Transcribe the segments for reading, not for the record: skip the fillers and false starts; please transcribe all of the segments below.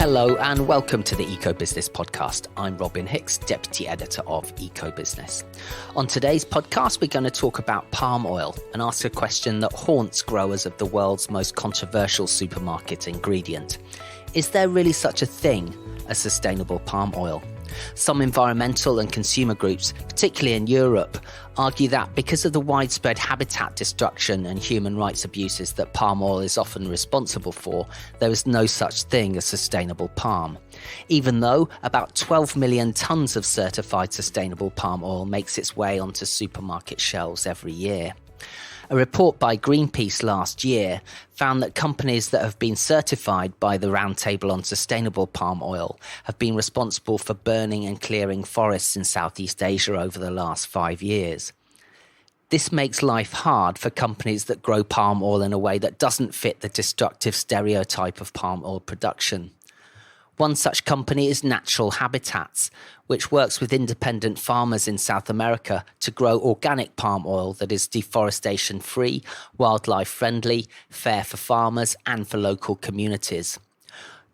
Hello and welcome to the Eco Business Podcast. I'm Robin Hicks, Deputy Editor of Eco Business. On today's podcast, we're going to talk about palm oil and ask a question that haunts growers of the world's most controversial supermarket ingredient. Is there really such a thing as sustainable palm oil? Some environmental and consumer groups, particularly in Europe, argue that because of the widespread habitat destruction and human rights abuses that palm oil is often responsible for, there is no such thing as sustainable palm. Even though about 12 million tonnes of certified sustainable palm oil makes its way onto supermarket shelves every year. A report by Greenpeace last year found that companies that have been certified by the Roundtable on Sustainable Palm Oil have been responsible for burning and clearing forests in Southeast Asia over the last 5 years. This makes life hard for companies that grow palm oil in a way that doesn't fit the destructive stereotype of palm oil production. One such company is Natural Habitats, which works with independent farmers in South America to grow organic palm oil that is deforestation-free, wildlife-friendly, fair for farmers and for local communities.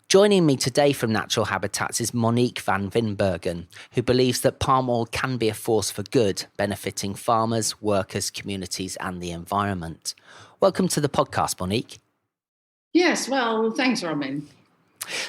Joining me today from Natural Habitats is Monique van Wijnbergen, who believes that palm oil can be a force for good, benefiting farmers, workers, communities and the environment. Welcome to the podcast, Monique. Yes, well, thanks, Robin.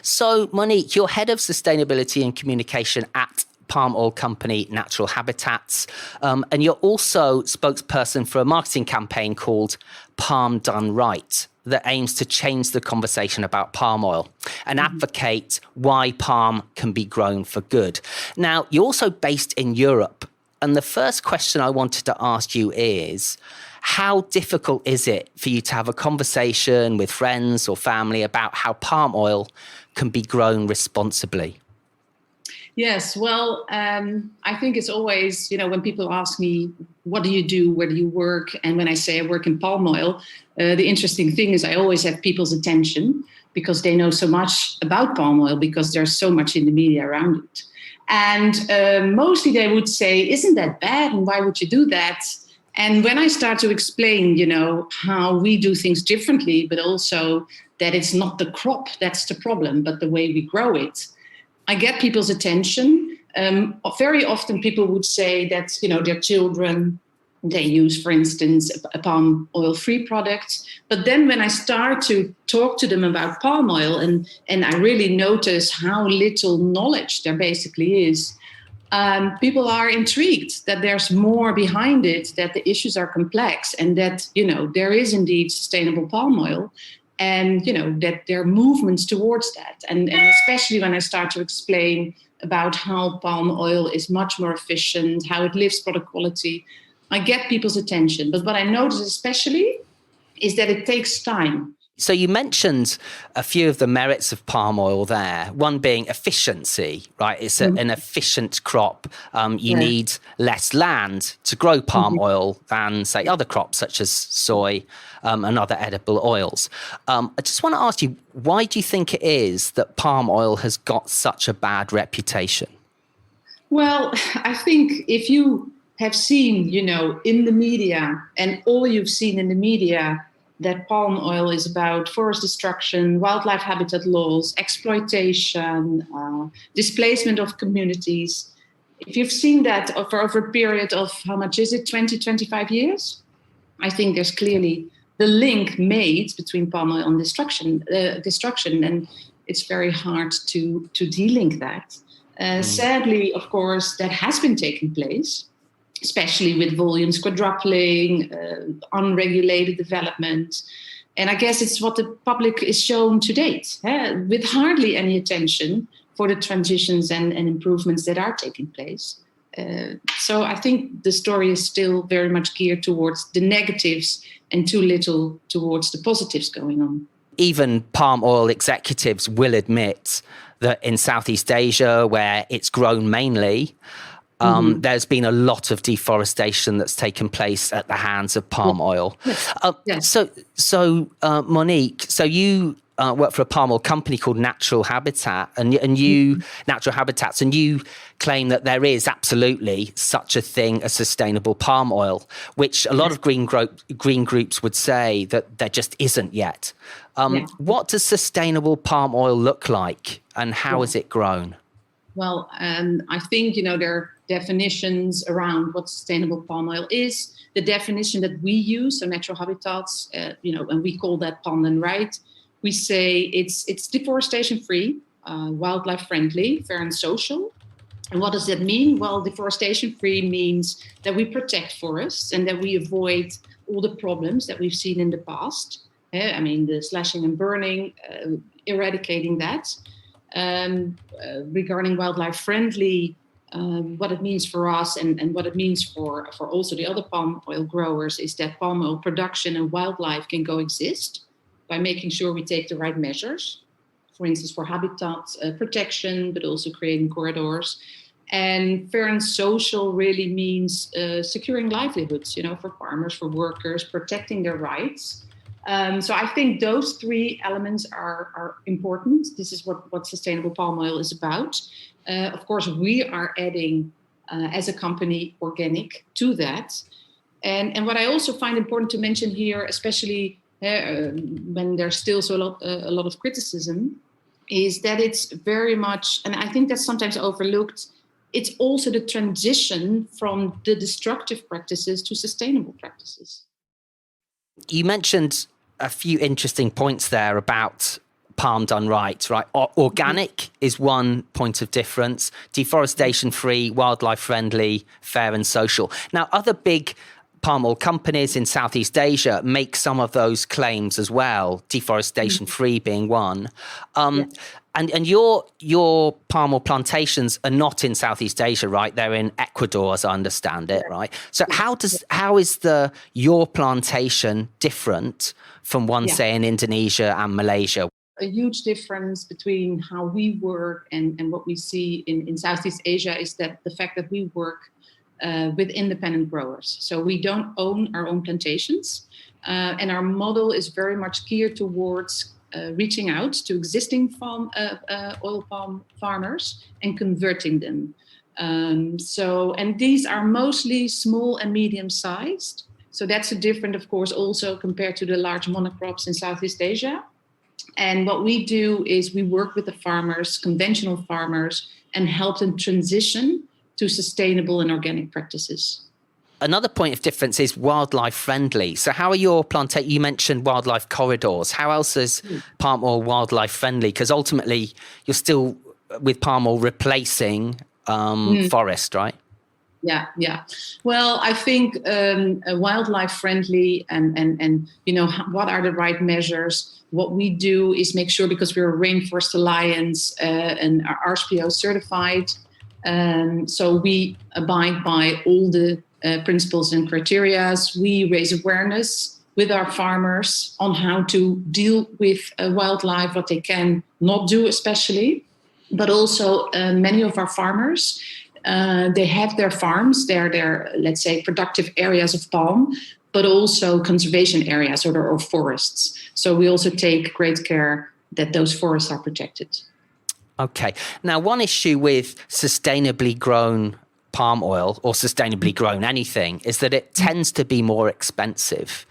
So, Monique, you're head of sustainability and communication at palm oil company Natural Habitats, and you're also spokesperson for a marketing campaign called Palm Done Right that aims to change the conversation about palm oil and advocate why palm can be grown for good. Now, you're also based in Europe, and the first question I wanted to ask you is, how difficult is it for you to have a conversation with friends or family about how palm oil can be grown responsibly? Yes, well, I think it's always, when people ask me, what do you do, where do you work? And when I say I work in palm oil, the interesting thing is I always have people's attention because they know so much about palm oil because there's so much in the media around it. And mostly they would say, isn't that bad? And why would you do that? And when I start to explain, how we do things differently, but also that it's not the crop that's the problem, but the way we grow it, I get people's attention. Very often people would say that, their children, they use, for instance, a palm oil-free product. But then when I start to talk to them about palm oil and I really notice how little knowledge there basically is, people are intrigued that there's more behind it, that the issues are complex and that, there is indeed sustainable palm oil and, that there are movements towards that. And especially when I start to explain about how palm oil is much more efficient, how it lifts product quality, I get people's attention. But what I notice especially is that it takes time. So you mentioned a few of the merits of palm oil there, one being efficiency, right? It's an efficient crop. You need less land to grow palm oil than, say, other crops such as soy and other edible oils. I just want to ask you, why do you think it is that palm oil has got such a bad reputation? Well, I think if you have seen, in the media and all you've seen in the media, that palm oil is about forest destruction, wildlife habitat loss, exploitation, displacement of communities. If you've seen that over a period of, how much is it, 20, 25 years? I think there's clearly the link made between palm oil and destruction, and it's very hard to de-link that. Sadly, of course, that has been taking place, especially with volumes quadrupling, unregulated development. And I guess it's what the public is shown to date, with hardly any attention for the transitions and improvements that are taking place. So I think the story is still very much geared towards the negatives and too little towards the positives going on. Even palm oil executives will admit that in Southeast Asia, where it's grown mainly, there's been a lot of deforestation that's taken place at the hands of palm oil. Yes. So Monique, so you work for a palm oil company called Natural Habitat, and you Natural Habitats, and you claim that there is absolutely such a thing as sustainable palm oil, which a lot of green groups would say that there just isn't yet. What does sustainable palm oil look like, and how is it grown? Well, I think, there are definitions around what sustainable palm oil is. The definition that we use, so natural habitats, and we call that palm done right. We say it's deforestation-free, wildlife-friendly, fair and social. And what does that mean? Well, deforestation-free means that we protect forests and that we avoid all the problems that we've seen in the past. The slashing and burning, eradicating that. Regarding wildlife-friendly, what it means for us and what it means for also the other palm oil growers is that palm oil production and wildlife can coexist by making sure we take the right measures. For instance, for habitat protection, but also creating corridors. And fair and social really means securing livelihoods, for farmers, for workers, protecting their rights. So I think those three elements are important. This is what sustainable palm oil is about. Of course, we are adding, as a company, organic to that. And what I also find important to mention here, especially when there's still a lot of criticism, is that it's very much, and I think that's sometimes overlooked, it's also the transition from the destructive practices to sustainable practices. You mentioned a few interesting points there about palm done right? Organic is one point of difference, deforestation-free, wildlife-friendly, fair and social. Now, other big palm oil companies in Southeast Asia make some of those claims as well, deforestation-free being one. And your palm oil plantations are not in Southeast Asia, right? They're in Ecuador, as I understand it, right? So how is your plantation different from one, say, in Indonesia and Malaysia? A huge difference between how we work and what we see in Southeast Asia is that the fact that we work with independent growers. So we don't own our own plantations. And our model is very much geared towards reaching out to existing oil palm farmers and converting them. And these are mostly small and medium sized. So that's a different, of course, also compared to the large monocrops in Southeast Asia. And what we do is we work with the farmers, conventional farmers, and help them transition to sustainable and organic practices. Another point of difference is wildlife friendly. So how are your plantations? You mentioned wildlife corridors. How else is palm oil wildlife friendly? Because ultimately you're still with palm oil replacing forest, right? Yeah. Well, I think wildlife friendly and what are the right measures? What we do is make sure, because we're a Rainforest Alliance and are RSPO certified, so we abide by all the principles and criteria. We raise awareness with our farmers on how to deal with wildlife, what they can not do especially, but also many of our farmers, they have their farms, their let's say productive areas of palm, but also conservation areas or forests. So we also take great care that those forests are protected. Okay. Now, one issue with sustainably grown palm oil or sustainably grown anything is that it tends to be more expensive.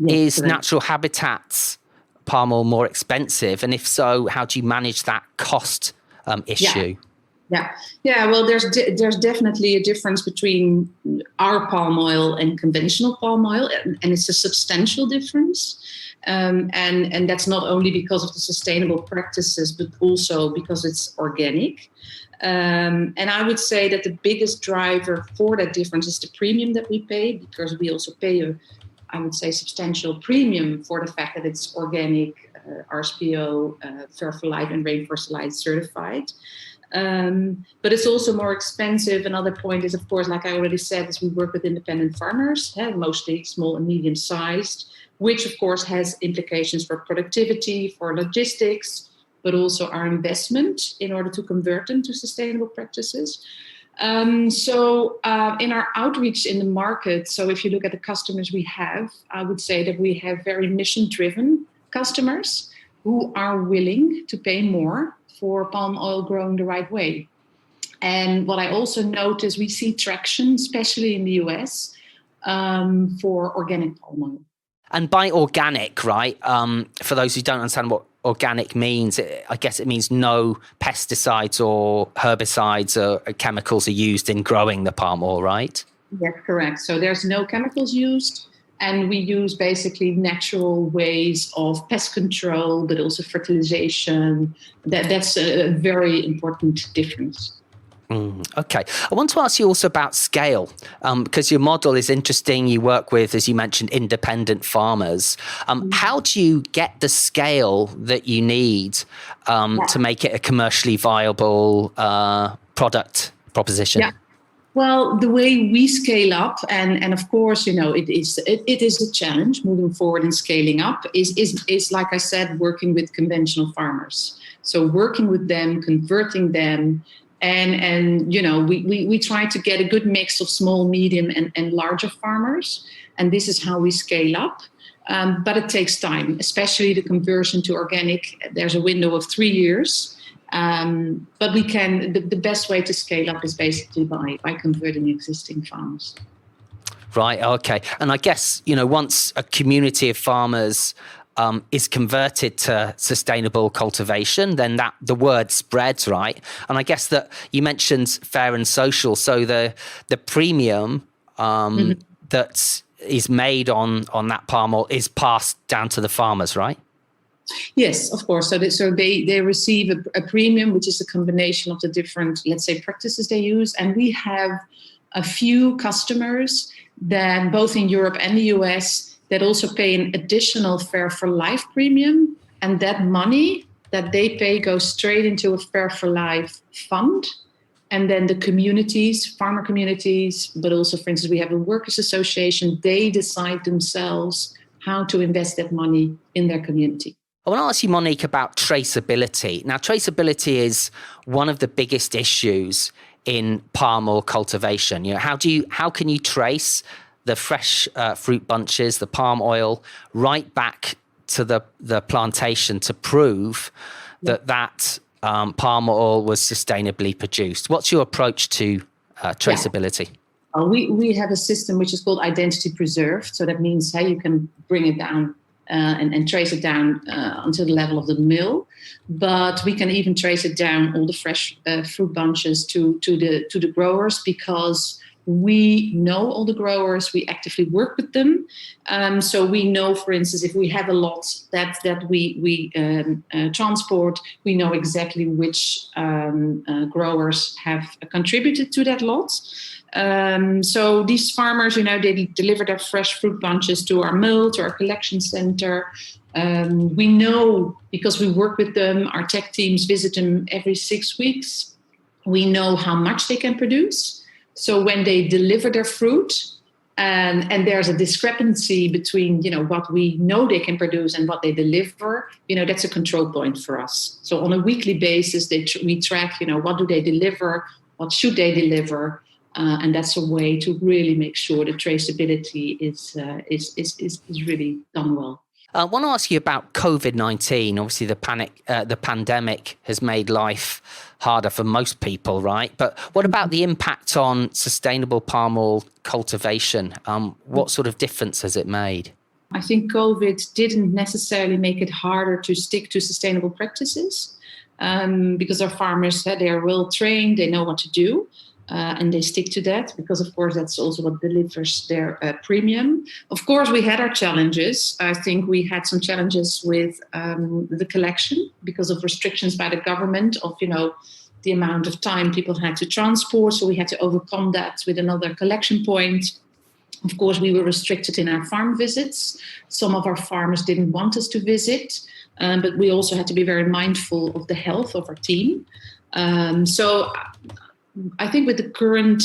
Is natural habitats palm oil more expensive? And if so, how do you manage that cost issue? Yeah. Well, there's definitely a difference between our palm oil and conventional palm oil, and it's a substantial difference. And that's not only because of the sustainable practices, but also because it's organic. And I would say that the biggest driver for that difference is the premium that we pay, because we also pay I would say, substantial premium for the fact that it's organic, RSPO, Fair for Life and Rainforest Alliance certified. But it's also more expensive. Another point is, of course, like I already said, is we work with independent farmers, mostly small and medium sized, which of course has implications for productivity, for logistics, but also our investment in order to convert them to sustainable practices. So in our outreach in the market, so if you look at the customers we have, I would say that we have very mission-driven customers who are willing to pay more for palm oil grown the right way. And what I also notice, we see traction, especially in the US, for organic palm oil. And by organic, right, for those who don't understand what organic means, I guess it means no pesticides or herbicides or chemicals are used in growing the palm oil, right? Yes, correct. So there's no chemicals used, and we use basically natural ways of pest control, but also fertilization. That's a very important difference. Okay. I want to ask you also about scale, because your model is interesting. You work with, as you mentioned, independent farmers. How do you get the scale that you need to make it a commercially viable product proposition? Yeah. Well, the way we scale up, and of course, it is a challenge moving forward and scaling up is like I said, working with conventional farmers. So working with them, converting them. And we try to get a good mix of small, medium, and larger farmers. And this is how we scale up. But it takes time, especially the conversion to organic. There's a window of 3 years. But we can. The best way to scale up is basically by converting existing farmers. Right. Okay. And I guess, once a community of farmers is converted to sustainable cultivation, then that the word spreads, right? And I guess that you mentioned fair and social, so the premium that is made on that palm oil is passed down to the farmers, right? Yes, of course. So they receive a premium, which is a combination of the different, let's say, practices they use, and we have a few customers that both in Europe and the US that also pay an additional Fair for Life premium. And that money that they pay goes straight into a Fair for Life fund. And then the communities, farmer communities, but also, for instance, we have a workers' association, they decide themselves how to invest that money in their community. I want to ask you, Monique, about traceability. Now, traceability is one of the biggest issues in palm oil cultivation. How can you trace the fresh fruit bunches, the palm oil, right back to the plantation to prove that palm oil was sustainably produced? What's your approach to traceability? Yeah. We have a system which is called identity preserved. So that means you can bring it down and trace it down until the level of the mill. But we can even trace it down, all the fresh fruit bunches to the growers, because we know all the growers, we actively work with them. So we know, for instance, if we have a lot that we transport, we know exactly which growers have contributed to that lot. So these farmers, they deliver their fresh fruit bunches to our mill, to our collection center. We know, because we work with them, our tech teams visit them every 6 weeks. We know how much they can produce. So when they deliver their fruit, and there's a discrepancy between, what we know they can produce and what they deliver, that's a control point for us. So on a weekly basis, we track, what do they deliver, what should they deliver, and that's a way to really make sure the traceability is really done well. I want to ask you about COVID-19. Obviously, the pandemic has made life harder for most people, right? But what about the impact on sustainable palm oil cultivation? What sort of difference has it made? I think COVID didn't necessarily make it harder to stick to sustainable practices, because our farmers, they are well trained, they know what to do. And they stick to that because, of course, that's also what delivers their premium. Of course, we had our challenges. I think we had some challenges with the collection because of restrictions by the government of, the amount of time people had to transport. So we had to overcome that with another collection point. Of course, we were restricted in our farm visits. Some of our farmers didn't want us to visit, but we also had to be very mindful of the health of our team. So I think with the current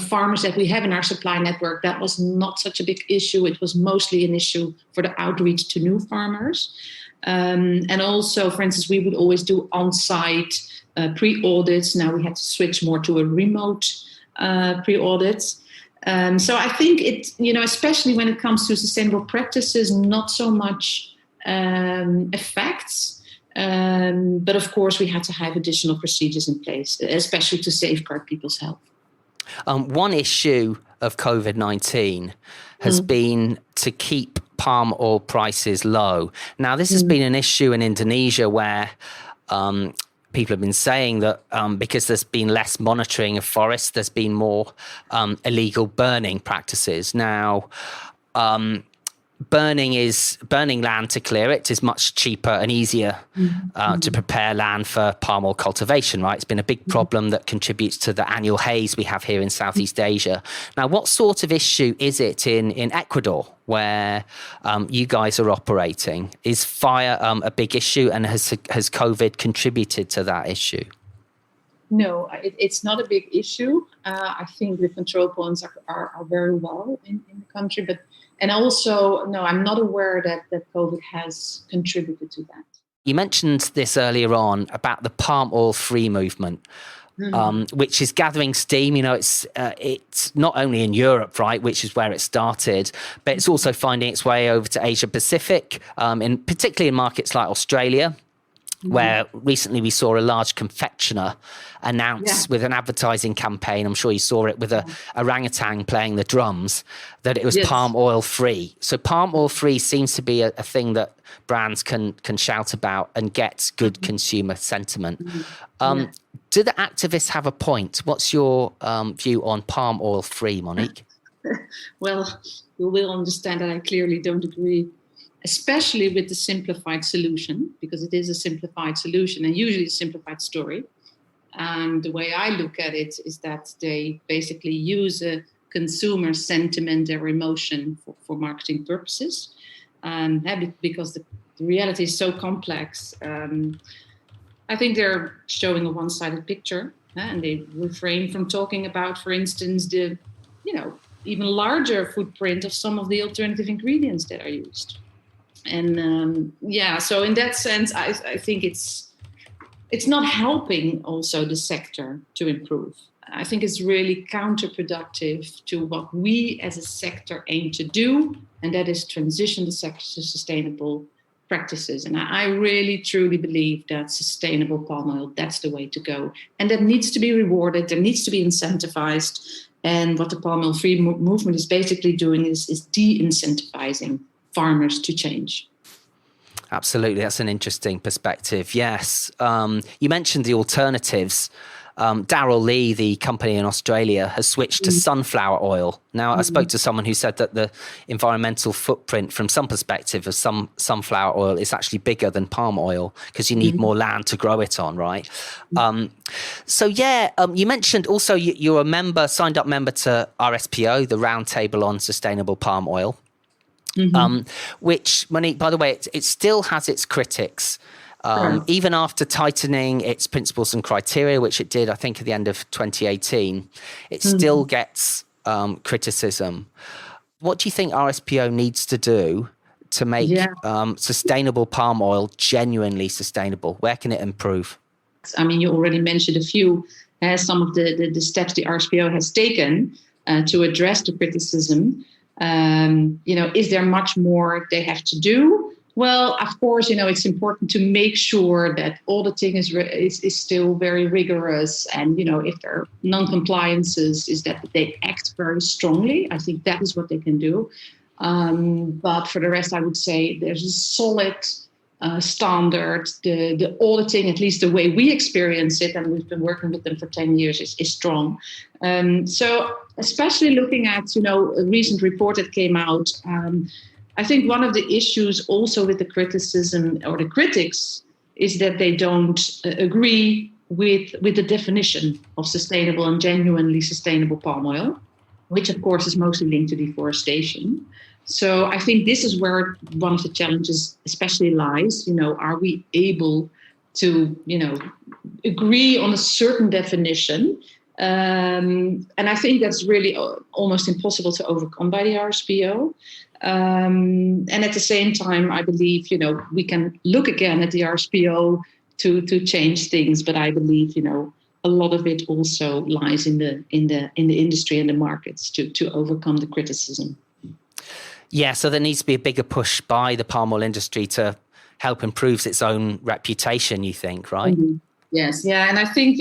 farmers that we have in our supply network, that was not such a big issue. It was mostly an issue for the outreach to new farmers. And also, for instance, we would always do on-site pre-audits. Now we had to switch more to a remote pre-audit. So I think it, especially when it comes to sustainable practices, not so much effects. But of course, we had to have additional procedures in place, especially to safeguard people's health. One issue of COVID-19 has been to keep palm oil prices low. Now, this has been an issue in Indonesia where people have been saying that because there's been less monitoring of forests, there's been more illegal burning practices. Now, burning land to clear it is much cheaper and easier to prepare land for palm oil cultivation, right? It's been a big problem that contributes to the annual haze we have here in Southeast Asia. Now, what sort of issue is it in Ecuador where you guys are operating? Is fire a big issue, and has COVID contributed to that issue? No, it's not a big issue. I think the control points are very well in the country, and also, no, I'm not aware that COVID has contributed to that. You mentioned this earlier on about the palm oil free movement, which is gathering steam. You know, it's not only in Europe, right, which is where it started, but it's also finding its way over to Asia Pacific, particularly in markets like Australia, where recently we saw a large confectioner announce with an advertising campaign, I'm sure you saw it, with a orangutan playing the drums, that it was palm oil free. So palm oil free seems to be a thing that brands can shout about and get good consumer sentiment. Do the activists have a point? What's your view on palm oil free, Monique? Well, you will understand that I clearly don't agree, especially with the simplified solution, because it is a simplified solution and usually a simplified story. And the way I look at it is that they basically use a consumer sentiment or emotion for marketing purposes. Because the reality is so complex, I think they're showing a one-sided picture, and they refrain from talking about, for instance, the even larger footprint of some of the alternative ingredients that are used. And so in that sense, I think it's not helping also the sector to improve. I think it's really counterproductive to what we as a sector aim to do, and that is transition the sector to sustainable practices. And I really truly believe that sustainable palm oil, that's the way to go. And that needs to be rewarded, there needs to be incentivized. And what the palm oil free movement is basically doing is de-incentivizing farmers to change. Absolutely. That's an interesting perspective. Yes. You mentioned the alternatives. Darryl Lee, the company in Australia, has switched to sunflower oil. Now, I spoke to someone who said that the environmental footprint from some perspective of some sunflower oil is actually bigger than palm oil because you need more land to grow it on, right? You mentioned also you're a signed up member to RSPO, the Roundtable on Sustainable Palm Oil. Which, Monique, by the way, it still has its critics, even after tightening its principles and criteria, which it did, I think, at the end of 2018. It still gets criticism. What do you think RSPO needs to do to make sustainable palm oil genuinely sustainable? Where can it improve? I mean, you already mentioned a few, some of the steps the RSPO has taken to address the criticism. Is there much more they have to do? Well, of course, it's important to make sure that auditing is still very rigorous. And, if there are non-compliances, is that they act very strongly. I think that is what they can do. But for the rest, I would say there's a solid standard. The auditing, at least the way we experience it, and we've been working with them for 10 years, is strong. So especially looking at, a recent report that came out, I think one of the issues also with the criticism or the critics is that they don't agree with the definition of sustainable and genuinely sustainable palm oil, which of course is mostly linked to deforestation. So I think this is where one of the challenges especially lies. Are we able to, agree on a certain definition? And I think that's really almost impossible to overcome by the RSPO. And at the same time, I believe, we can look again at the RSPO to change things. But I believe, a lot of it also lies in the industry and the markets to overcome the criticism. Yeah, so there needs to be a bigger push by the palm oil industry to help improve its own reputation, you think, right? Mm-hmm. Yes, yeah. And I think,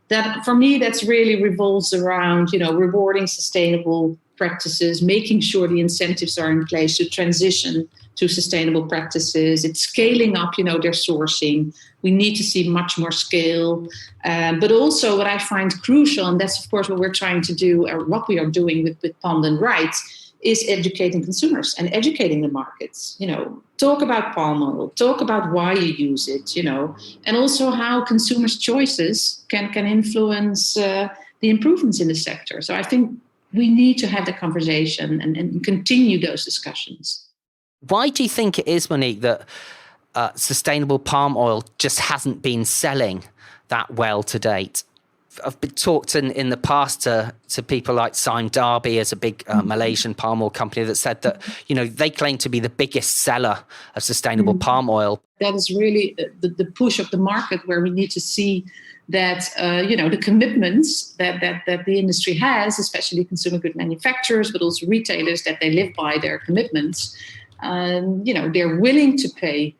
that for me, that's really revolves around, rewarding sustainable practices, making sure the incentives are in place to transition to sustainable practices. It's scaling up, their sourcing. We need to see much more scale. But also what I find crucial, and that's, of course, what we're trying to do, or what we are doing with Palm and Right, is educating consumers and educating the markets. Talk about palm oil, talk about why you use it, and also how consumers' choices can influence the improvements in the sector. So I think we need to have the conversation and continue those discussions. Why do you think it is, Monique, that sustainable palm oil just hasn't been selling that well to date? I've been talked in the past to people like Sime Darby, as a big Malaysian palm oil company, that said that, they claim to be the biggest seller of sustainable palm oil. That is really the push of the market, where we need to see that, the commitments that the industry has, especially consumer good manufacturers, but also retailers, that they live by their commitments. They're willing to pay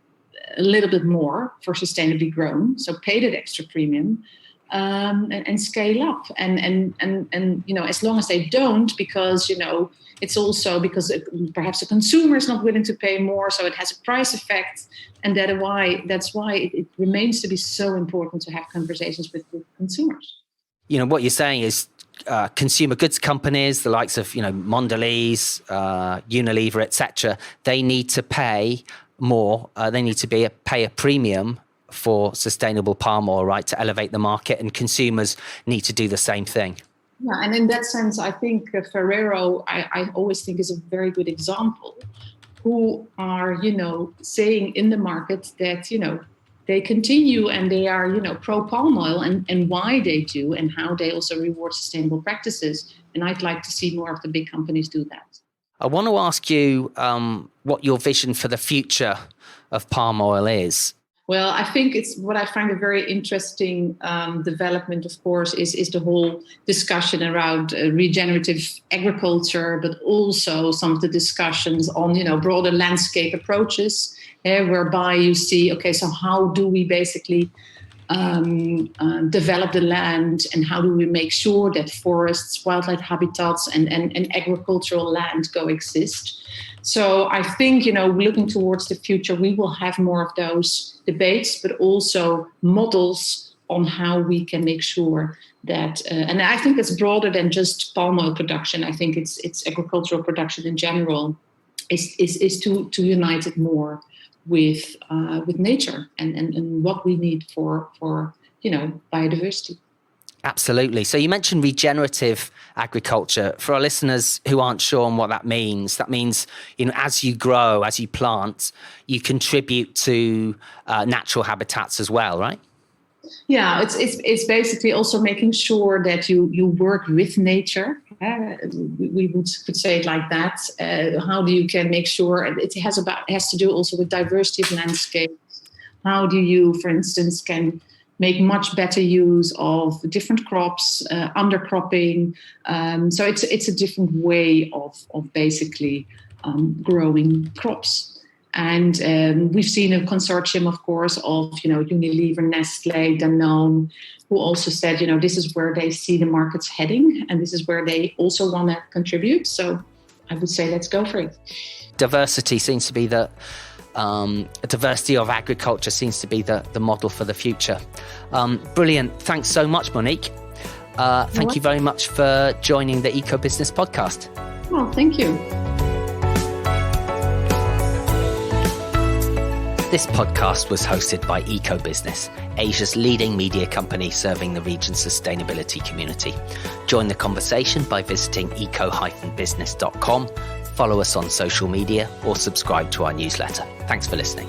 a little bit more for sustainably grown, so pay that extra premium. And scale up, and as long as they don't, because it's also because perhaps the consumer is not willing to pay more, so it has a price effect, and that's why it remains to be so important to have conversations with consumers. What you're saying is consumer goods companies, the likes of Mondelez, Unilever, etc., they need to pay more. They need to pay a premium for sustainable palm oil, right, to elevate the market, and consumers need to do the same thing. Yeah, and in that sense, I think Ferrero, I always think, is a very good example, who are, saying in the market that, they continue and they are, pro palm oil, and why they do, and how they also reward sustainable practices. And I'd like to see more of the big companies do that. I want to ask you what your vision for the future of palm oil is. Well, I think it's what I find a very interesting development, of course, is the whole discussion around regenerative agriculture, but also some of the discussions on, broader landscape approaches, whereby you see, okay, so how do we basically develop the land, and how do we make sure that forests, wildlife habitats, and agricultural land coexist? So I think, looking towards the future, we will have more of those debates, but also models on how we can make sure that, and I think it's broader than just palm oil production. I think it's agricultural production in general is to unite it more with nature and what we need for biodiversity. Absolutely. So you mentioned regenerative agriculture. For our listeners who aren't sure on what that means, as you grow, as you plant, you contribute to natural habitats as well, right? Yeah, it's basically also making sure that you work with nature. We could say it like that. How do you can make sure it has to do also with diversity of landscapes? How do you, for instance, can make much better use of different crops, undercropping. So it's a different way of basically growing crops. And we've seen a consortium, of course, of Unilever, Nestle, Danone, who also said, this is where they see the markets heading, and this is where they also want to contribute. So I would say let's go for it. Diversity seems to be diversity of agriculture seems to be the model for the future. Brilliant. Thanks so much, Monique. Thank you very much for joining the Eco Business podcast. Well, thank you. This podcast was hosted by Eco Business, Asia's leading media company serving the region's sustainability community. Join the conversation by visiting eco-business.com, follow us on social media, or subscribe to our newsletter. Thanks for listening.